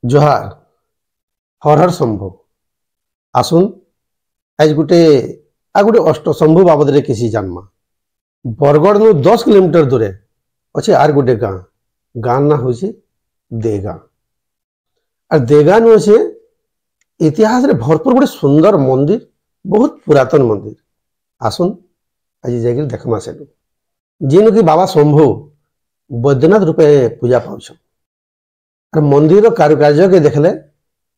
जोहार हर हर शंभु आसुन आज गोटे अष्टशंभु बाबद रे किसी जानमा। बरगढ़ नु 10 किलोमीटर दूरे अच्छे आर गोटे गाँ ना हूँ देगाँ। और देगाँ नु अच्छे इतिहास रे भरपूर गोटे सुंदर मंदिर, बहुत पुरातन मंदिर। आसुन आज जाकर देखमा से जेन कि बाबा शंभु बैद्यनाथ रूपे पूजा पाउछ। और मंदिर कारुकार्य के देखले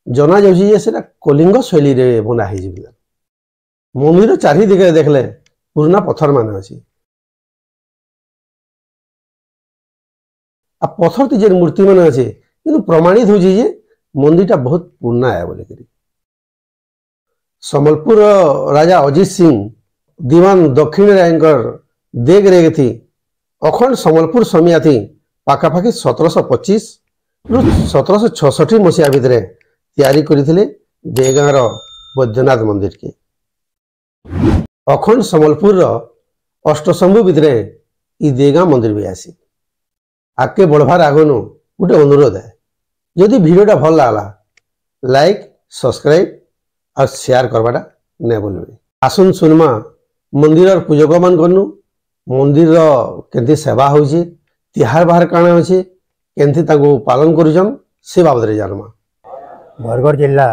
जना जा कलिंग शैली रे बना है। मंदिर चारिदिगे देखले पुराना पत्थर मान अच्छी आ पत्थर ती जे मूर्ति मान अच्छे कि प्रमाणित हो मंदिर बहुत पुराना है बोले। सम्बलपुर राजा अजित सिंह दीवान दक्षिण रायकर देग रे थी अखंड सम्बलपुर समिया थी पाखापाखि 1725 रु 1766 मसीहा भितर तैयारी करथिले देगाँर बैद्यनाथ मंदिर के। अखंड सम्बलपुर अष्टशंभु भितर इ देगाँ मंदिर भी आसी। आगे बढ़वार आगनु गोटे अनुरोध है, यदि वीडियोटा भल लागला लाइक सब्सक्राइब और शेयर करवाटा नहीं भूलबे। आसुन सुनमा मंदिर पूजक मान करनु मंदिर केंती सेवा होची, तिहार बाहर काना होची, केंती ताको पालन करूछन से बाबद रे जानमा। बरगढ़ जिला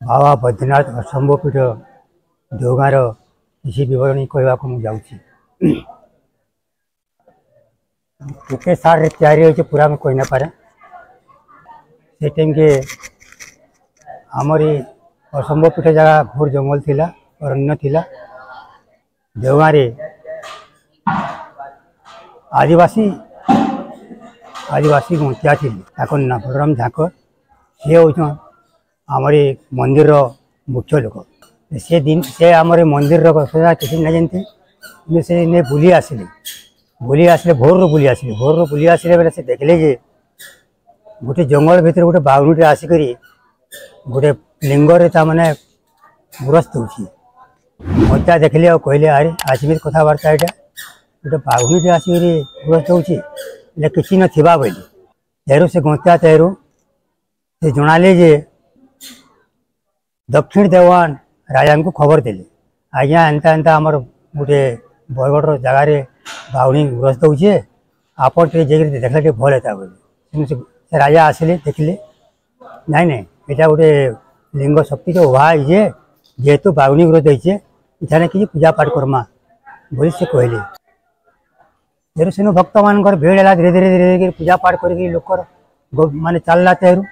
बाबा बैद्यनाथ अष्टशंभु पीठ देवगाँर किसी विवरणी कहवा को जाऊँगी। के सारे तैयारी हो पूरा मैं कही ना पारे। से टाइम के आमरी अष्टशंभु पीठ जगह घोर जंगल थिला, अरण्य थिला। देवगाँव आदिवासी मुखिया थी ना बलराम झाकर। सी हूँ आमरी मंदिर मुख्य लोक। से दिन से आमरी मंदिर किसी ना जानते से ने बुली आसिले भोर बुली आसिले बेले से देखले जे गोटे जंगल भितर गोटे बाघुटे आसिक गोटे लिंगरे ताने ग्रस्त हो मत देखले और कहले अरे आसमित कथबार्ता यहाँ गोटे बाघुटे आसिक ग्रस्त हो कि ना बोली तेरू से गंत्या तेरू से जनाले जे दक्षिण देवान राजा को खबर देले आज्ञा एंता एंता आमर गोटे बरगढ़ जगार बाघुणी ग्रस्त होचे आपन टे देखला भल होता बोले। से राजा आसिले देखले नाई नाई यहाँ गोटे लिंग शक्ति के उभा है जेहेतु बाघुणी ग्रस्त होचे इठाने कि पूजा पाठ करमा बोली से कहले। तेरू सेनु भक्त मान भेड़ है धीरे धीरे धीरे धीरे पूजा पाठ कर लोकर माने चलला। तेरू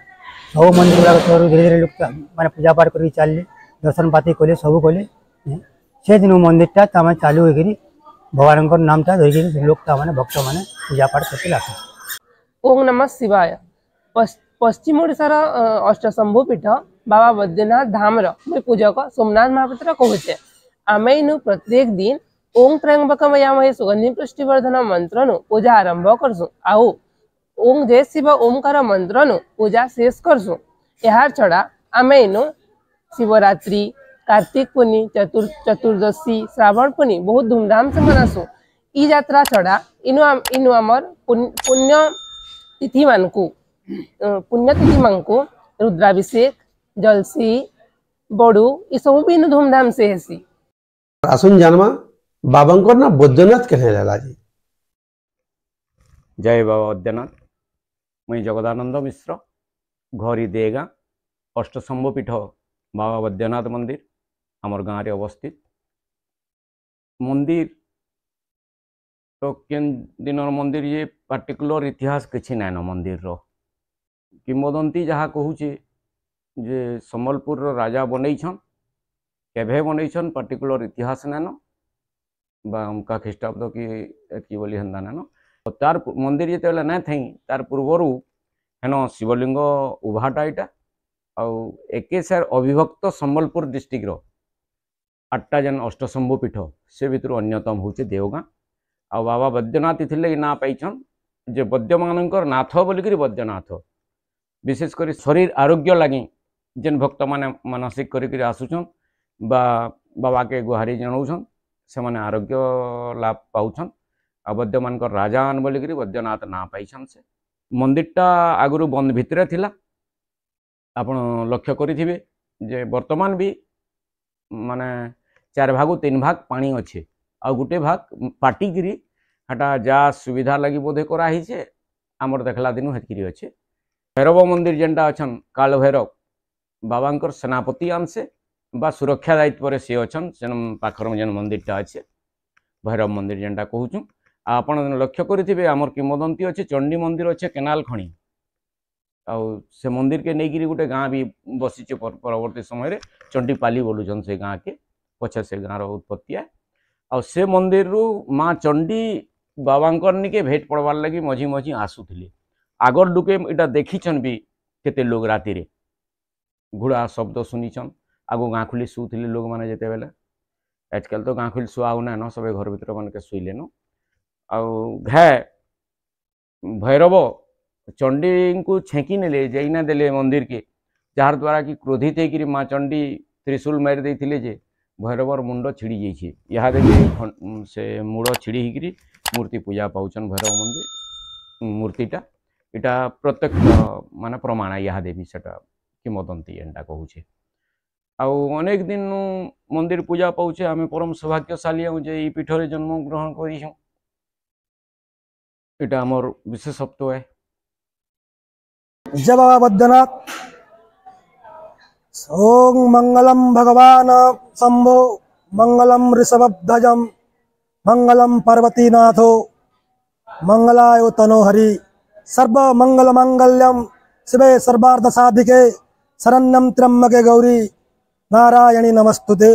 सब मंदिर गुड़ा धीरे धीरे लोग माने पूजा पाठ कर चलले, दर्शन पाती कले सब कले। से दिन मंदिरटा तमें चालू हो भगवान नाम टा धरिक लोग भक्त मैंने पूजा पाठ करके लाते। ओम नमः शिवाय। पश्चिम ओडिशार अष्टशंभु पीठ बाबा बैद्यनाथ धामर मुई पूजक सोमनाथ महापात्र कहूचे। आमे इनु प्रत्येक दिन ओम त्र्यंबकम यमहे सुगंधि पुष्टिवर्धन मंत्र नु पूजा आरंभ करसु आउ ओम जय शिव ओमकार मंत्र नु पूजा शेष करसु। यार छड़ा आमे इनु शिवरात्रि, कार्तिक पुनी, चतुर्दशी, श्रावण पुनी बहुत धूमधाम से मनासु। ई यात्रा छड़ा इनु आमर पुण्य तिथि मानकु रुद्राभिषेक, जलसी, बड़ू ये सब भी धूमधाम से हेसी। आसुन जानमा बाबा ना बैद्यनाथ कहने लगा जी। जय बाबा बैद्यनाथ। मुई जगदानंद मिश्र घरी देगाँ अष्टशंभु पीठ बाबा बैद्यनाथ मंदिर आमर गाँव में अवस्थित। मंदिर तो केन दिन मंदिर ये पार्टिकुलर इतिहास किसी नाइन मंदिर रो किंवदंती जहाँ कहूचे जे सम्बलपुर राजा बनईछन केभे बनईछन पार्टिकुलर इतिहास नाइन बा उनका ख्रीष्टाब्द की बोली हेन्दा नाइन। तार मंदिर ये ना थी तार पूर्वर हेन शिवलिंग उभाटा यहाँ आउ एके सार अविभक्त सम्बलपुर डिस्ट्रिक्ट रो 8टा जन अष्टशंभु पीठ से भितर अन्यतम होचे देवगाँ। आ बाबा बैद्यनाथ थिले ना पाइछन जे वैद्य मानकर नाथ बोलिक बैद्यनाथ विशेषकर शरीर आरोग्य लगी जेन भक्त माने मानसिक कर आसुछन बा बाबा के गुहारी जनाऊछन से माने आरोग्य लाभ पाउछन। आ वैद्य मानकर राजान बोलिक बैद्यनाथ ना पाइछन से मंदिरटा आगुरु बंद भितरे थिला आपण लक्ष्य करिथिबे जे वर्तमान भी माने 4 भागु 3 भाग पानी अच्छे आ गुटे भाग पाटिगिरी हटा जा सुविधा लगी बोधे करा हिचे आमर देखला दिनु हेतकिरी अच्छे। भैरव मंदिर जेनटा अछन काल भैरव बाबांकर सेनापति अंशे बा सुरक्षा दायित्व सी अच्छन सेन पाखर जेन मंदिरटा अच्छे भैरव मंदिर जेनटा कहूँ आपण लक्ष्य करेंगे आमर किंवदंती अच्छे चंडी मंदिर अच्छे केनाल खणी आउ से मंदिर के नहीं गोटे गाँ भी बसीचे परवर्ती समय चंडी पाली बोलुचन से गाँ के पछे से गाँव उत्पत्ति है आ से मंदिर रु माँ चंडी बाबांकर निके भेट पड़वार लगी मझी मझी आसुले आगर लुके इटा देखीछन भी केते लोग राति रे घुड़ा शब्द शुनिछन आगो गाँ खुली शुले लोक मैंने जिते बेले आजकल तो गाँ खुली शुआ ना न सब घर भर मन के शुले न घे भैरव चंडी को छेकी नेले जाइना देले मंदिर के जार द्वारा कि क्रोधित होकर माँ चंडी त्रिशूल मारी देते जे भैरवर मुंड छिड़ी जाइए यहाँ देखिए से मूड़ छिड़ी होकर मूर्ति पूजा पाउछन भैरव मंदिर मूर्तिटा इटा प्रत्यक्ष माने प्रमाण यहाँ देवी सेटा किंवदंती एंटा कहूचे अनेक दिन मंदिर पूजा पाउछे आम परम सौभाग्यशाली हूँ जे पीठरे जन्म ग्रहण कर इटा आमर विशेषत्व है। जय बाबा बैद्यनाथ। ओं मंगलम भगवान शंभो मंगलम ऋषभध्वजम मंगलम पार्वतीनाथो मंगलाय तनो हरि सर्व मंगल मंगल्यम शिवे सर्वार्थ साधिके शरण्यम त्र्यंबके गौरी नारायणी नमस्तुते।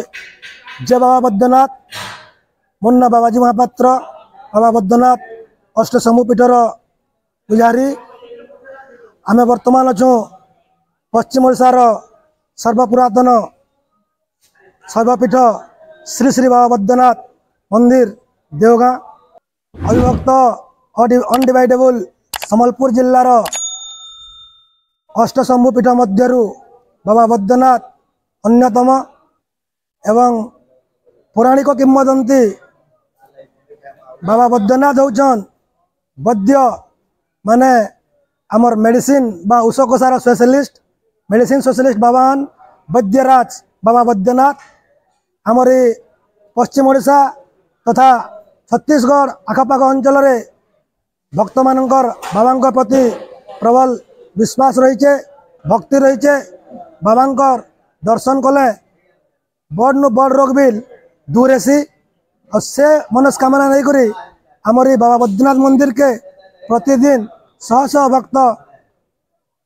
जय बाबा बैद्यनाथ। मुन्ना बाबाजी महापात्र बाबा बैद्यनाथ अष्ट समूपीठर पुजारी आमे वर्तमान अच्छु पश्चिम ओडिशार सर्वपुरातन सर्वपीठ श्री श्री बाबा बैद्यनाथ मंदिर देवगाँ अविभक्त अनडिवाइडेबल सम्बलपुर जिल्लार अष्ट शंभुपीठ मध्यरु बाबा बैद्यनाथ अन्यतम एवं पौराणिक किंवदंती बाबा बैद्यनाथ होचन वैद्य माने आमर मेडिसिन बा औषधसार स्पेशलिस्ट मेडिसिन स्पेशलिस्ट बाबान वैद्यराज बाबा बैद्यनाथ आमर पश्चिम ओडिशा तथा छत्तीसगढ़ आखपाख अंचल भक्त मानकर बाबा प्रति प्रबल विश्वास रही भक्ति रही बाबा दर्शन कले बड़ नु बड़ रोग भी दूर हेसी और से मनस्कामना नहीं करी आमर बाबा बैद्यनाथ मंदिर के प्रतिदिन शह शह भक्त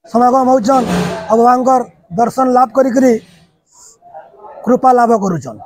समागम होचन और बाबा दर्शन लाभ करी कृपा लाभ करुचन।